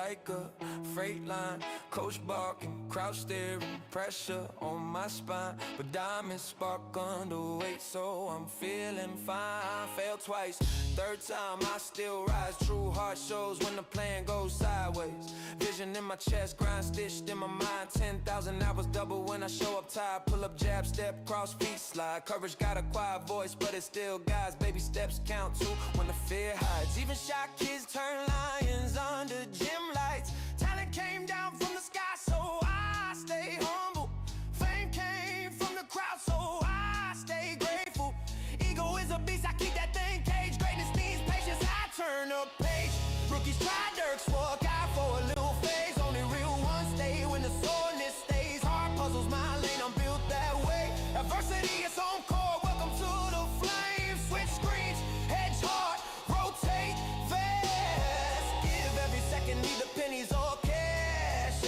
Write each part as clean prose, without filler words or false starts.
like a freight line. Coach barking, crouch staring, pressure on my spine. But diamonds spark underweight, so I'm feeling fine. Failed twice, third time I still rise. True heart shows when the plan goes sideways. Vision in my chest, grind stitched in my mind. 10,000 hours double when I show up tired. Pull up, jab, step, cross, feet slide. Courage got a quiet voice, but it still guides. Baby steps count too when the fear hides. Even shy kids turn lions under gym lights. Talent came down from the sky, so I stay humble. Fame came from the crowd, so I stay grateful. Ego is a beast, I keep that thing caged. Greatness needs patience, I turn a page. Rookies try, Dirks walk out for a little phase. Only real ones stay when the soreness stays. Hard puzzles, my lane, I'm built that way. Adversity is on court, welcome to the flames. Switch screens, hedge hard, rotate fast. Give every second, need the pennies or cash. I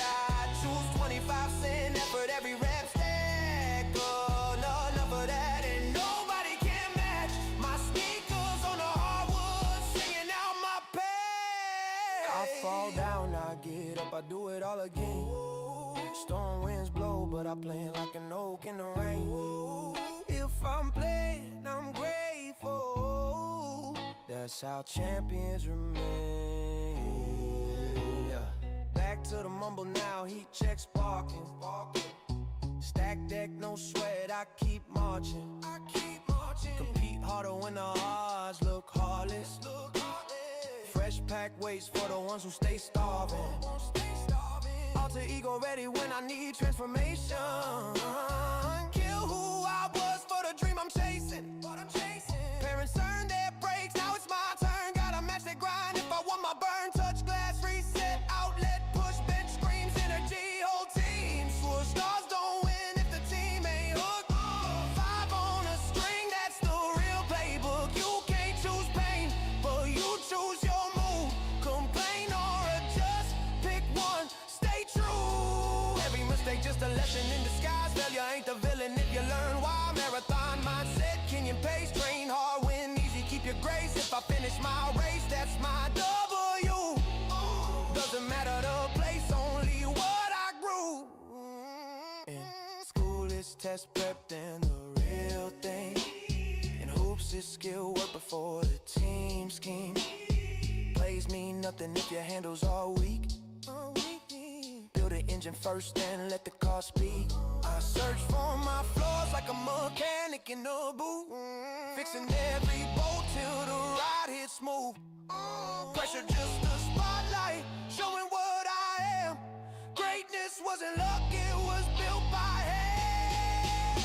choose 25 cent effort, every rep stack. Oh, no, enough of that, and nobody can match my sneakers on the hardwood, singing out my pain. I fall down, I get up, I do it all again. Storm winds blow, but I plan like an oak in the rain. If I'm playing, I'm grateful. That's how champions remain. Yeah. Back to the mumble now, heat checks sparking. Stack deck, no sweat, I keep marching. Compete harder when the odds look heartless. Fresh pack waits for the ones who stay starving. Alter ego ready when I need transformation. Kill who I was for the dream I'm chasing. Parents earn their breaks, now it's my turn. Gotta match that grind if I want my burn. Touch glass, reset, outlet, push, bench, screams, energy, whole team. Swore stars don't win if the team ain't hooked. 5 on a string, that's the real playbook. You can't choose pain, but you choose your move. Complain or adjust, pick one, stay true. Every mistake just a lesson in disguise. Failure ain't the villain if you learn why. Marathon mindset, Kenyan pace, train hard, win easy, keep your grace. If I finish my race, that's my W. Doesn't matter the place, only what I grew. In school it's test prep, then the real thing. In hoops it's skill work before the team scheme. Plays mean nothing if your handles are weak. Build an engine first, then let the car speak. I search for my flaws like a mechanic in a boot. Fixing every bolt till the ride hits smooth. Pressure just a spotlight, showing what I am. Greatness wasn't luck, it was built by hand.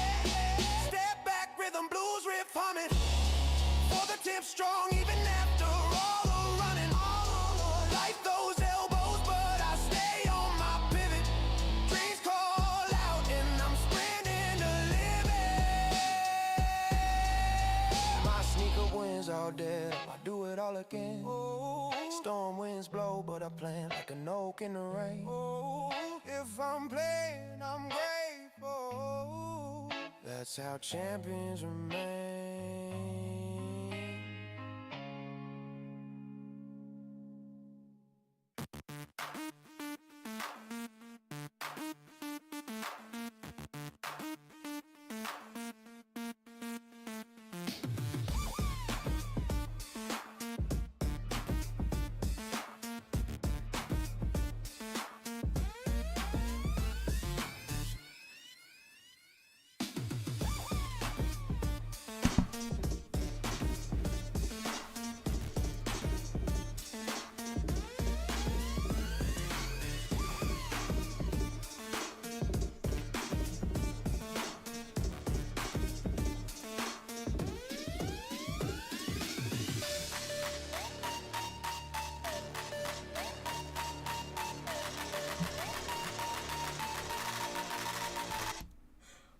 Step back, rhythm, blues, riff humming. For the tip strong, even after all the running. Light those elbows, but I stay on my pivot. Dreams call out, and I'm sprinting to live it. My sneaker wins all dead, I do it all again. Storm winds blow, but I plan like an oak in the rain. If I'm playing, I'm grateful. That's how champions remain.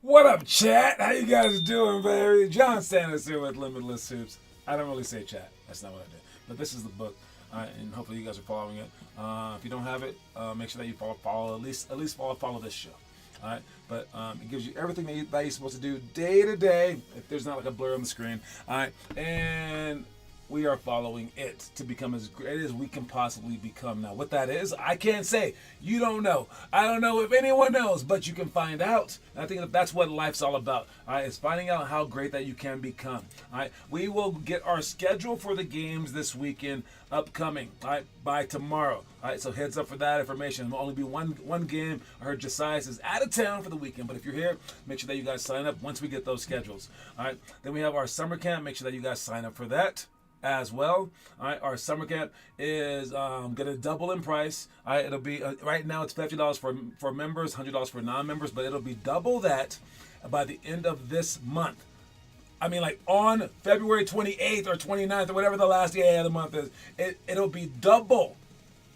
What up, chat? How you guys doing, baby? John Sanders here with Limitless Hoops. I don't really say chat. That's not what I do. But this is the book, and hopefully you guys are following it. If you don't have it, make sure that you follow at least follow this show. All right, but it gives you everything that you're supposed to do day to day. If there's not like a blur on the screen, all right, and we are following it to become as great as we can possibly become. Now, what that is, I can't say. You don't know. I don't know if anyone knows, but you can find out. And I think that that's what life's all about. All right, it's finding out how great that you can become. All right, we will get our schedule for the games this weekend upcoming. All right, by tomorrow. All right, so heads up for that information. There'll only be one game. I heard Josias is out of town for the weekend, but if you're here, make sure that you guys sign up once we get those schedules. All right, then we have our summer camp. Make sure that you guys sign up for that as well. All right, our summer camp is going to double in price. All right, it'll be right now it's $50 for members, $100 for non-members, but it'll be double that by the end of this month. I mean, like on February 28th or 29th or whatever the last day of the month is, it'll be double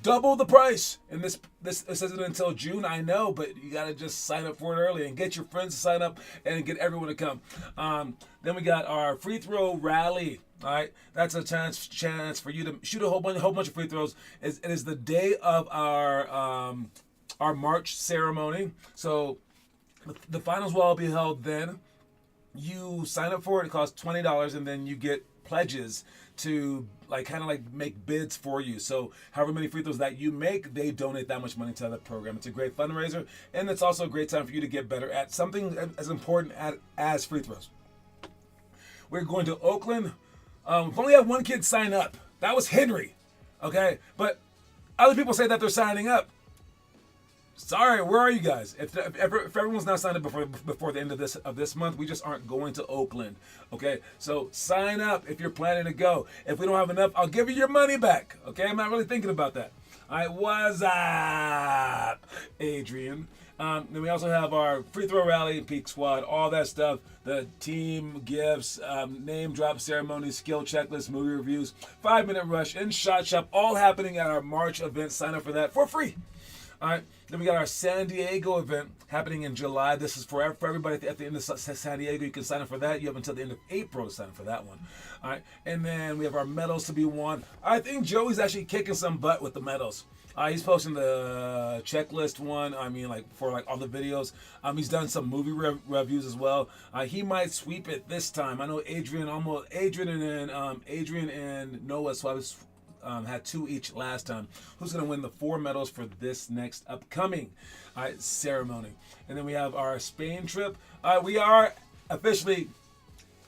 the price. And this isn't until June, I know, but you got to just sign up for it early and get your friends to sign up and get everyone to come. Then we got our free throw rally. All right, that's a chance for you to shoot a whole bunch of free throws. It is the day of our March ceremony. So the finals will all be held then. You sign up for it. It costs $20, and then you get pledges to kind of make bids for you. So however many free throws that you make, they donate that much money to the program. It's a great fundraiser, and it's also a great time for you to get better at something as important as free throws. We're going to Oakland. We've only had one kid sign up. That was Henry. Okay, but other people say that they're signing up. Sorry, where are you guys? If everyone's not signed up before the end of this month, we just aren't going to Oakland. Okay, so sign up if you're planning to go. If we don't have enough, I'll give you your money back. Okay, I'm not really thinking about that. All right, what's up, Adrian? Then we also have our free throw rally, peak squad, all that stuff. The team gifts, name drop ceremony, skill checklist, movie reviews, 5-minute rush, and shot shop, all happening at our March event. Sign up for that for free. All right. Then we got our San Diego event happening in July. This is for everybody at the end of San Diego. You can sign up for that. You have until the end of April to sign up for that one. All right. And then we have our medals to be won. I think Joey's actually kicking some butt with the medals. He's posting the checklist one. I mean, for all the videos. He's done some movie reviews as well. He might sweep it this time. I know Adrian and Noah had 2 each last time. Who's going to win the 4 medals for this next upcoming ceremony? And then we have our Spain trip. We are officially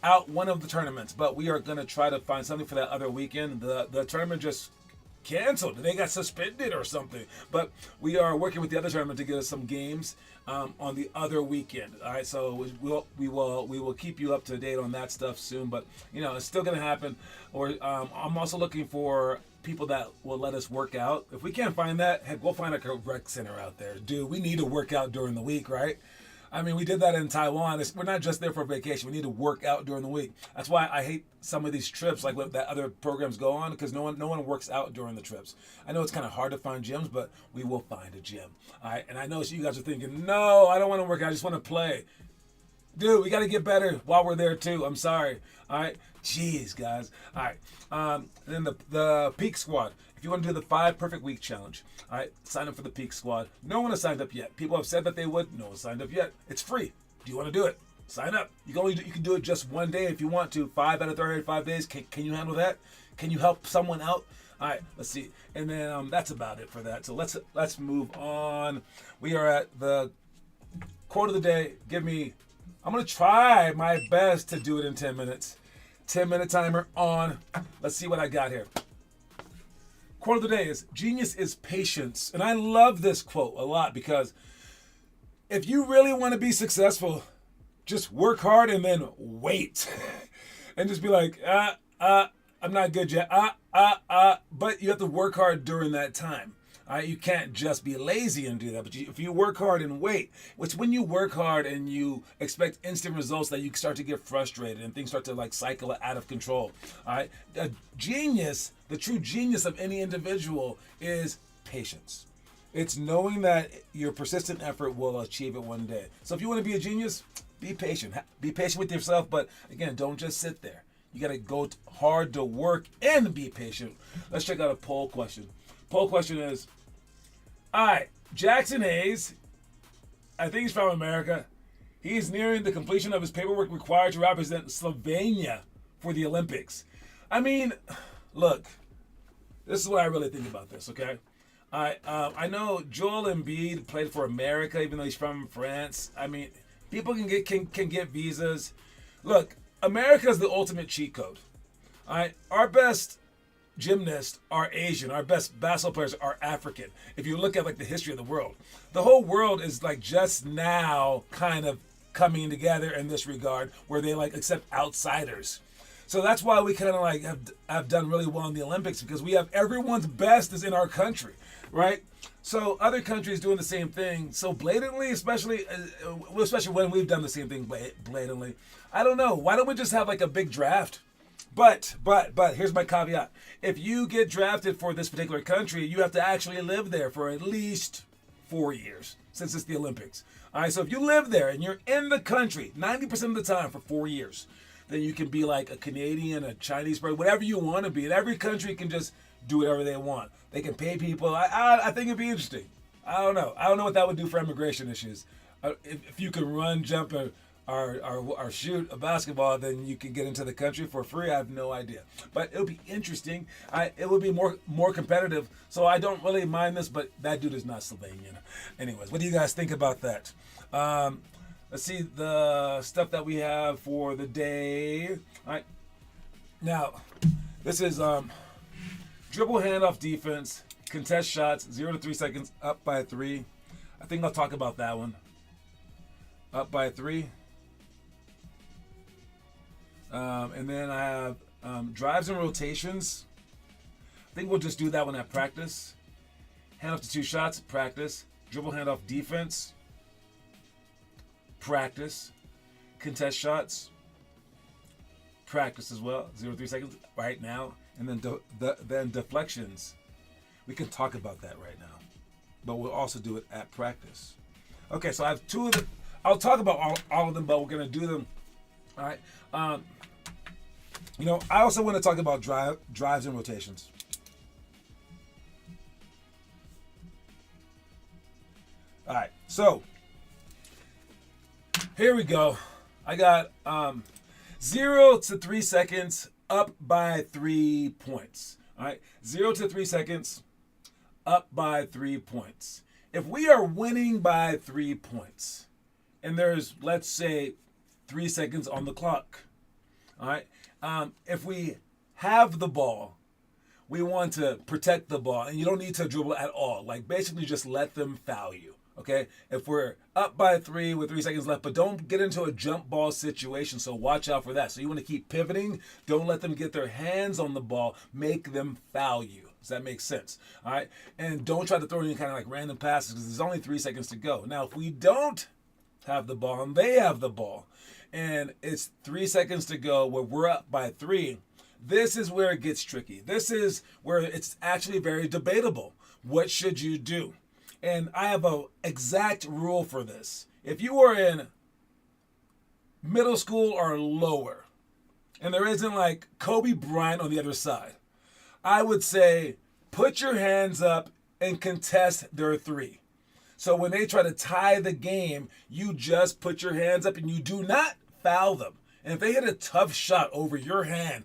out one of the tournaments, but we are going to try to find something for that other weekend. The tournament just canceled. They got suspended or something. But we are working with the other tournament to get us some games on the other weekend. All right, so we will keep you up to date on that stuff soon. But it's still gonna happen. Or I'm also looking for people that will let us work out. If we can't find that, heck, we'll find a rec center out there. Dude, we need to work out during the week, right? I mean, we did that in Taiwan. We're not just there for vacation. We need to work out during the week. That's why I hate some of these trips, like what that other programs go on, because no one works out during the trips. I know it's kind of hard to find gyms, but we will find a gym. All right, and I know you guys are thinking, no, I don't want to work out. I just want to play. Dude, we got to get better while we're there too. I'm sorry. All right, jeez, guys. All right, and then the Peak Squad. If you want to do the 5 Perfect Week Challenge, all right, sign up for the Peak Squad. No one has signed up yet. People have said that they would. No one signed up yet. It's free. Do you want to do it? Sign up. You can do it just one day if you want to. 5 out of 35 days. Can you handle that? Can you help someone out? All right, let's see. And then that's about it for that. So let's move on. We are at the quote of the day. I'm going to try my best to do it in 10 minutes. 10-minute timer on. Let's see what I got here. Quote of the day is, genius is patience. And I love this quote a lot because if you really want to be successful, just work hard and then wait. And just be like, I'm not good yet. But you have to work hard during that time. You can't just be lazy and do that. But if you work hard and wait, it's when you work hard and you expect instant results that you start to get frustrated and things start to cycle out of control. All right, the true genius of any individual is patience. It's knowing that your persistent effort will achieve it one day. So if you want to be a genius, be patient. Be patient with yourself, but again, don't just sit there. You got to go hard to work and be patient. Let's check out a poll question. Poll question is, all right, Jackson Hayes, I think he's from America. He's nearing the completion of his paperwork required to represent Slovenia for the Olympics. I mean, look, this is what I really think about this, okay? I know Joel Embiid played for America, even though he's from France. I mean, people can get visas. Look, America is the ultimate cheat code. All right, our best gymnasts are Asian. Our best basketball players are African. If you look at like the history of the whole world is like just now kind of coming together in this regard, where they like accept outsiders. So that's why we kind of like have done really well in the Olympics, because we have everyone's best is in our country, right? So other countries doing the same thing so blatantly, especially when we've done the same thing blatantly. I don't know. Why don't we just have like a big draft? But here's my caveat. If you get drafted for this particular country, you have to actually live there for at least 4 years, since it's the Olympics. All right, so if you live there and you're in the country 90% of the time for 4 years, then you can be like a Canadian, a Chinese person, whatever you want to be. And every country can just do whatever they want. They can pay people. I think it'd be interesting. I don't know. I don't know what that would do for immigration issues. If you can run, jump, or shoot a basketball, then you can get into the country for free. I have no idea. But it would be interesting. It would be more competitive. So I don't really mind this, but that dude is not Slovenian. Anyways, what do you guys think about that? Let's see the stuff that we have for the day. All right. Now, this is dribble handoff defense, contest shots, 0 to 3 seconds, up by 3. I think I'll talk about that one. Up by 3. And then I have drives and rotations. I think we'll just do that one at practice. Handoff to 2 shots, practice. Dribble handoff defense, practice. Contest shots, practice as well. 0 to 3 seconds right now. And then deflections. We can talk about that right now, but we'll also do it at practice. Okay, so I have 2 of them. I'll talk about all of them, but we're gonna do them. All right. I also want to talk about drives and rotations. All right, so here we go. I got 0 to 3 seconds, up by 3 points. All right, 0 to 3 seconds, up by 3 points. If we are winning by 3 points, and there's, let's say, 3 seconds on the clock, all right, if we have the ball, we want to protect the ball, and you don't need to dribble at all. Like, basically just let them foul you. Okay, if we're up by 3 with 3 seconds left, but don't get into a jump ball situation, so watch out for that. So you want to keep pivoting. Don't let them get their hands on the ball. Make them foul you. Does that make sense? All right, and don't try to throw any kind of like random passes, because there's only 3 seconds to go. Now, if we don't have the ball and they have the ball, and it's 3 seconds to go where we're up by 3, this is where it gets tricky. This is where it's actually very debatable. What should you do? And I have an exact rule for this. If you are in middle school or lower, and there isn't like Kobe Bryant on the other side, I would say put your hands up and contest their 3. So when they try to tie the game, you just put your hands up and you do not foul them. And if they hit a tough shot over your hand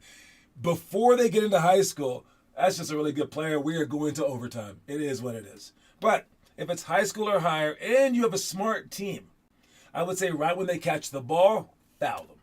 before they get into high school, that's just a really good player. We are going to overtime. It is what it is. But if it's high school or higher and you have a smart team, I would say right when they catch the ball, foul them.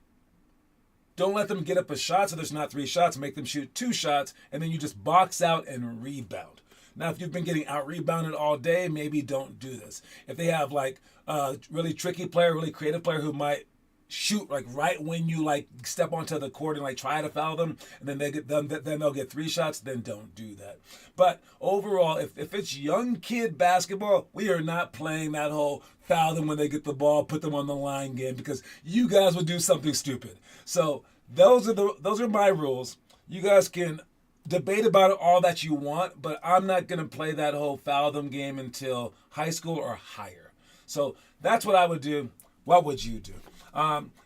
Don't let them get up a shot so there's not 3 shots. Make them shoot 2 shots, and then you just box out and rebound. Now, if you've been getting out-rebounded all day, maybe don't do this. If they have like a really tricky player, really creative player who might shoot like right when you like step onto the court and like try to foul them, and then they'll get 3 shots, then don't do that. But overall, if it's young kid basketball, we are not playing that whole foul them when they get the ball, put them on the line game, because you guys would do something stupid. So those are my rules. You guys can debate about it all that you want, but I'm not going to play that whole foul them game until high school or higher. So that's what I would do. What would you do?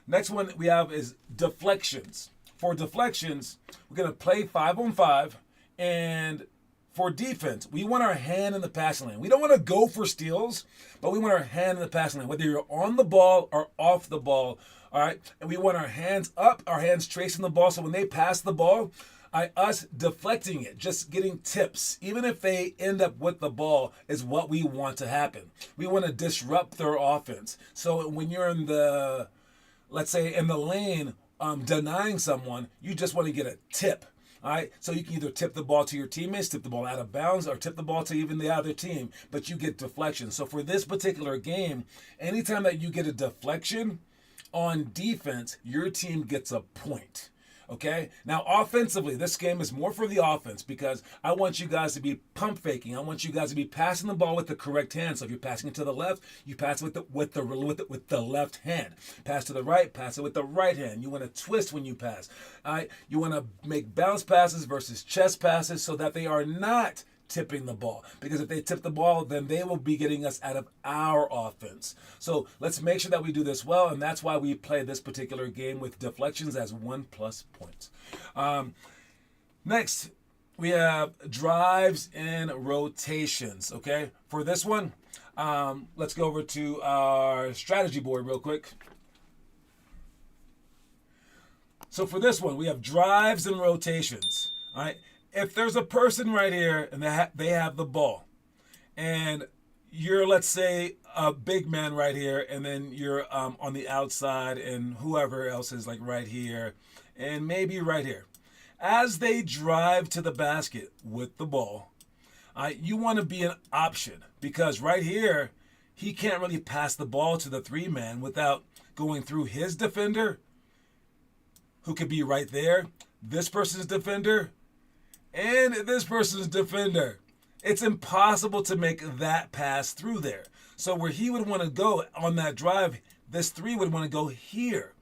Next one we have is deflections. For deflections, we're going to play 5-on-5, and for defense, we want our hand in the passing lane. We don't want to go for steals, but we want our hand in the passing lane, whether you're on the ball or off the ball, all right? And we want our hands up, our hands tracing the ball, so when they pass the ball, Us deflecting it, just getting tips, even if they end up with the ball, is what we want to happen. We want to disrupt their offense. So when you're in the, let's say, in the lane, denying someone, you just want to get a tip. All right, so you can either tip the ball to your teammates, tip the ball out of bounds, or tip the ball to even the other team, but you get deflection. So for this particular game, anytime that you get a deflection on defense, your team gets a point. Okay? Now, offensively, this game is more for the offense because I want you guys to be pump faking. I want you guys to be passing the ball with the correct hand. So if you're passing it to the left, you pass it with the left hand. Pass to the right, pass it with the right hand. You want to twist when you pass. All right? You want to make bounce passes versus chest passes so that they are not tipping the ball, because if they tip the ball, then they will be getting us out of our offense. So let's make sure that we do this well, and that's why we play this particular game with deflections as 1+ points. Next, we have drives and rotations. Okay, for this one, let's go over to our strategy board real quick. So for this one, we have drives and rotations. All right. If there's a person right here and they have the ball, and you're, let's say, a big man right here, and then you're on the outside, and whoever else is like right here, and maybe right here. As they drive to the basket with the ball, you want to be an option, because right here, he can't really pass the ball to the 3-man without going through his defender, who could be right there, this person's defender, and this person's defender. It's impossible to make that pass through there. So where he would want to go on that drive, this 3 would want to go here.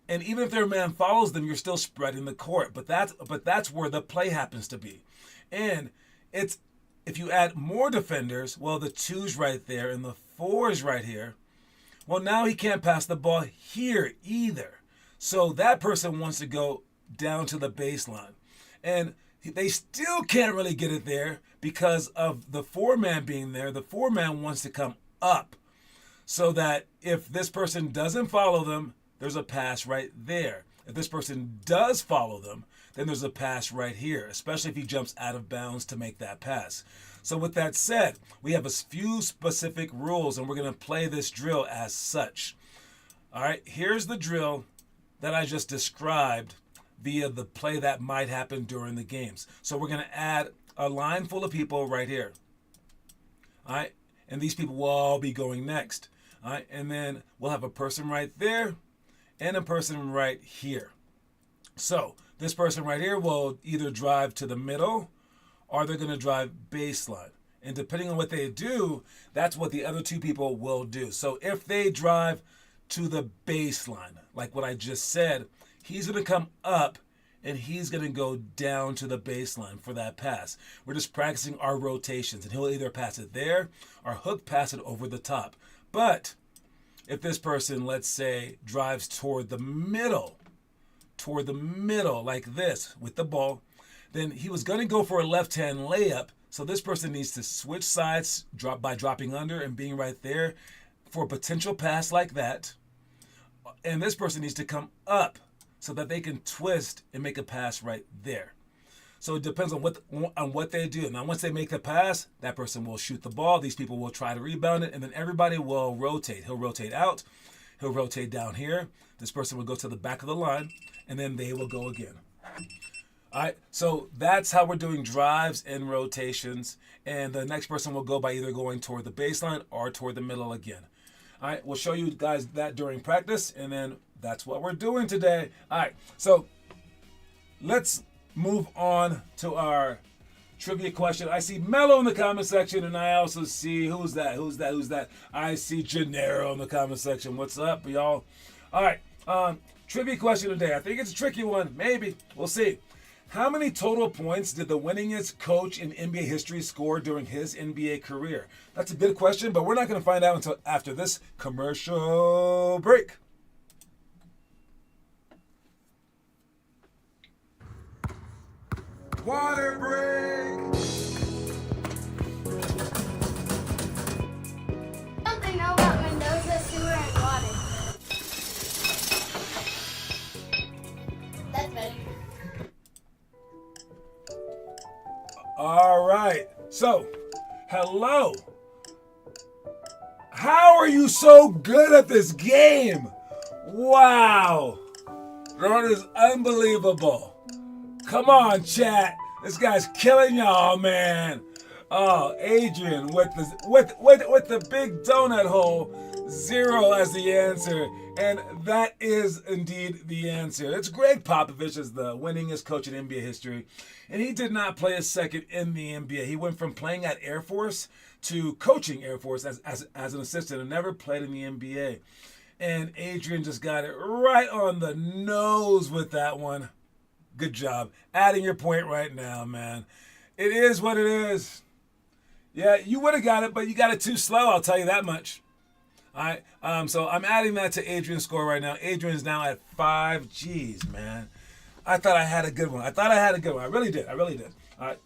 And even if their man follows them, you're still spreading the court. But that's where the play happens to be. And it's, if you add more defenders, well, the 2's right there and the 4's right here. Well, now he can't pass the ball here either. So that person wants to go down to the baseline. And they still can't really get it there because of the 4-man being there. The 4-man wants to come up so that if this person doesn't follow them, there's a pass right there. If this person does follow them, then there's a pass right here, especially if he jumps out of bounds to make that pass. So with that said, we have a few specific rules, and we're going to play this drill as such. All right, here's the drill that I just described via the play that might happen during the games. So we're going to add a line full of people right here. All right, and these people will all be going next. All right, and then we'll have a person right there and a person right here. So this person right here will either drive to the middle or they're going to drive baseline. And depending on what they do, that's what the other 2 people will do. So if they drive to the baseline, like what I just said, he's going to come up and he's going to go down to the baseline for that pass. We're just practicing our rotations, and he'll either pass it there or hook pass it over the top. But if this person, let's say, drives toward the middle like this with the ball, then he was going to go for a left-hand layup. So this person needs to switch sides by dropping under and being right there for a potential pass like that. And this person needs to come up so that they can twist and make a pass right there. So it depends on what they do. Now, once they make the pass, that person will shoot the ball. These people will try to rebound it, and then everybody will rotate. He'll rotate out. He'll rotate down here. This person will go to the back of the line, and then they will go again. All right, so that's how we're doing drives and rotations. And the next person will go by either going toward the baseline or toward the middle again. All right, we'll show you guys that during practice, and then that's what we're doing today. All right, so let's move on to our trivia question. I see Mello in the comment section, and I also see, who's that? I see Gennaro in the comment section. What's up, y'all? All right, trivia question today. I think it's a tricky one. Maybe. We'll see. How many total points did the winningest coach in NBA history score during his NBA career? That's a good question, but we're not going to find out until after this commercial break. Water break! Don't they know about Mendoza, sewer, and water? That's better. So, hello. How are you so good at this game? Wow. That is unbelievable. Come on, chat. This guy's killing y'all, man. Oh, Adrian with the big donut hole. 0 as the answer. And that is indeed the answer. It's Greg Popovich is the winningest coach in NBA history. And he did not play a second in the NBA. He went from playing at Air Force to coaching Air Force as an assistant and never played in the NBA. And Adrian just got it right on the nose with that one. Good job. Adding your point right now, man. It is what it is. Yeah, you would have got it, but you got it too slow, I'll tell you that much. All right, so I'm adding that to Adrian's score right now. Adrian's now at 5. Jeez, man. I thought I had a good one. I really did. All right.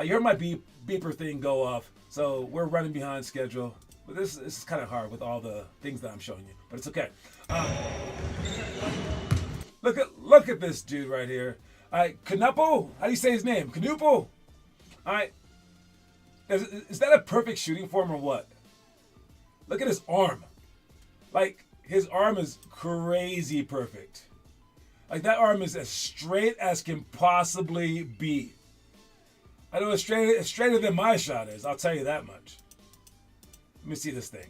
You heard my beeper thing go off, so we're running behind schedule. But this is kind of hard with all the things that I'm showing you, but it's okay. Look at this dude right here. All right, Knupo? How do you say his name? Knupo? All right. Is that a perfect shooting form or what? Look at his arm. Like, his arm is crazy perfect. Like, that arm is as straight as can possibly be. I know it's straighter than my shot is, I'll tell you that much. Let me see this thing.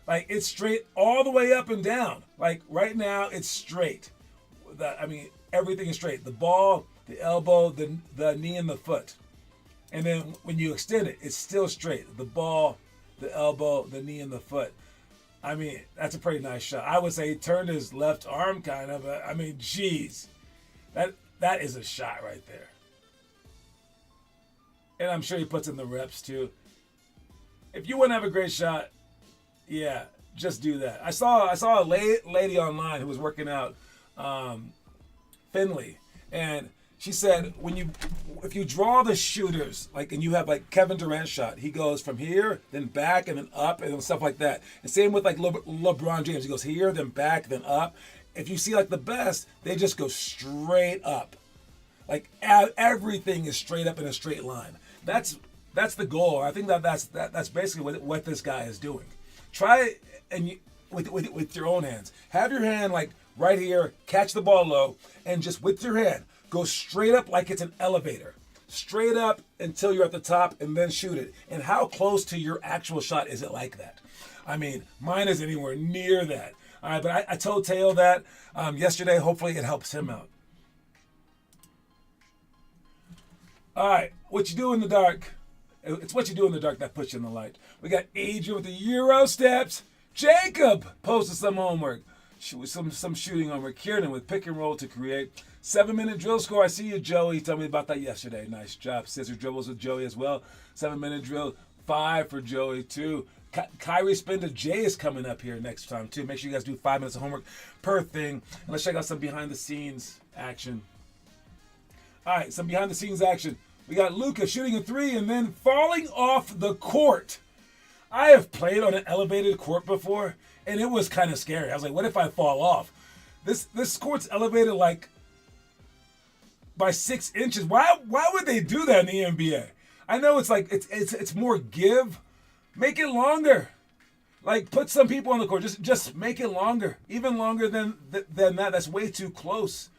Like, it's straight all the way up and down. Like, right now, it's straight. Everything is straight. The ball, the elbow, the knee, and the foot. And then when you extend it, it's still straight. The ball, the elbow, the knee, and the foot. I mean, that's a pretty nice shot. I would say he turned his left arm kind of. I mean, geez. That is a shot right there. And I'm sure he puts in the reps too. If you want to have a great shot, yeah, just do that. I saw a lady online who was working out Finley, and she said if you draw the shooters, like, and you have like Kevin Durant's shot, he goes from here, then back, and then up, and stuff like that. And same with like LeBron James, he goes here, then back, then up. If you see like the best, they just go straight up. Like everything is straight up in a straight line. That's the goal. I think that's basically what this guy is doing. Try and with your own hands. Have your hand like right here, catch the ball low, and just with your hand, go straight up like it's an elevator. Straight up until you're at the top and then shoot it. And how close to your actual shot is it like that? I mean, mine is anywhere near that. All right, but I told Teo that yesterday. Hopefully it helps him out. All right, what you do in the dark. It's what you do in the dark that puts you in the light. We got Adrian with the Euro steps. Jacob posted some homework. Some shooting homework. Kieran with pick and roll to create. 7-minute drill score. I see you, Joey. Told me about that yesterday. Nice job. Scissor dribbles with Joey as well. 7-minute drill. 5 for Joey, too. Kyrie Spender J is coming up here next time, too. Make sure you guys do 5 minutes of homework per thing. And let's check out some behind-the-scenes action. All right, some behind-the-scenes action. We got Luka shooting a 3 and then falling off the court. I have played on an elevated court before, and it was kind of scary. I was like, what if I fall off? This court's elevated like by 6 inches. Why would they do that in the NBA? I know it's like it's more give. Make it longer. Like, put some people on the court. Just make it longer. Even longer than that. That's way too close.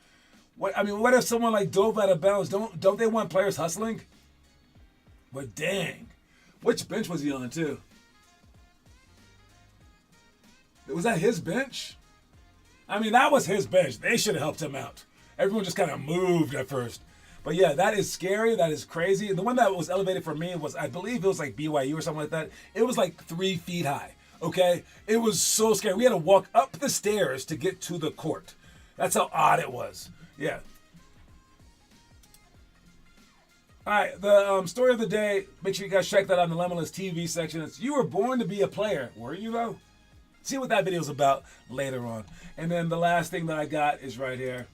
What if someone like dove out of bounds? Don't they want players hustling? But dang. Which bench was he on too? Was that his bench? I mean, that was his bench. They should have helped him out. Everyone just kind of moved at first. But yeah, that is scary. That is crazy. The one that was elevated for me was, I believe it was like BYU or something like that. It was like 3 feet high. Okay? It was so scary. We had to walk up the stairs to get to the court. That's how odd it was. Yeah. All right, the story of the day, make sure you guys check that out in the Limitless TV section. It's you were born to be a player. Were you, though? See what that video is about later on. And then the last thing that I got is right here.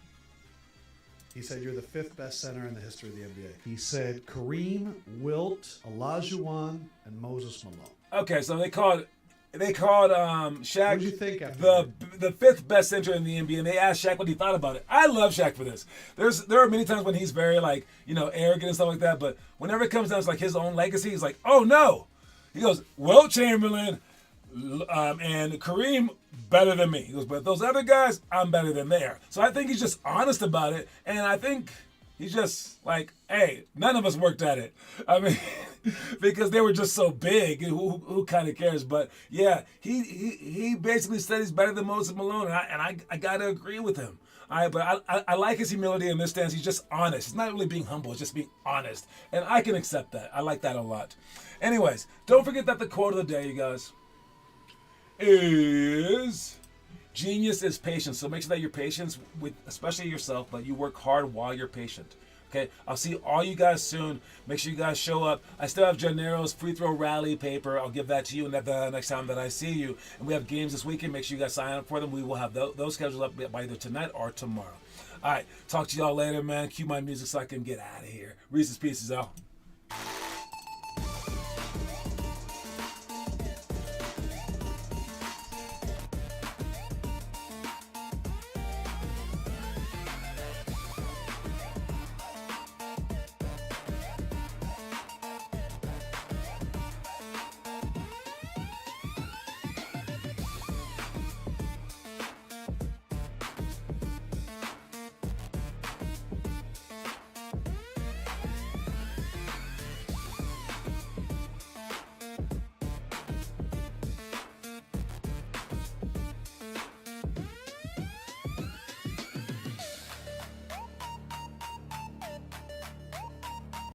He said you're the 5th best center in the history of the NBA. He said Kareem, Wilt, Olajuwon, and Moses Malone. Okay, so they called they called Shaq What did you think after the fifth best center in the NBA, and they asked Shaq what he thought about it. I love Shaq for this. There are many times when he's very like arrogant and stuff like that, but whenever it comes down to like his own legacy, he's like, oh no, he goes, Wilt Chamberlain and Kareem better than me. He goes, but those other guys, I'm better than they are. So I think he's just honest about it, and I think he's just like, hey, none of us worked at it. I mean, because they were just so big. Who kind of cares? But yeah, he basically said he's better than Moses Malone, and I gotta agree with him. But I like his humility in this stance. He's just honest. It's not really being humble. It's just being honest, and I can accept that. I like that a lot. Anyways, don't forget that the quote of the day, you guys, is genius is patience. So make sure that you're patient with, especially yourself, but you work hard while you're patient. Okay, I'll see all you guys soon. Make sure you guys show up. I still have Janero's free throw rally paper. I'll give that to you the next time that I see you. And we have games this weekend. Make sure you guys sign up for them. We will have those scheduled up by either tonight or tomorrow. All right, talk to y'all later, man. Cue my music so I can get out of here. Reese's Pieces out.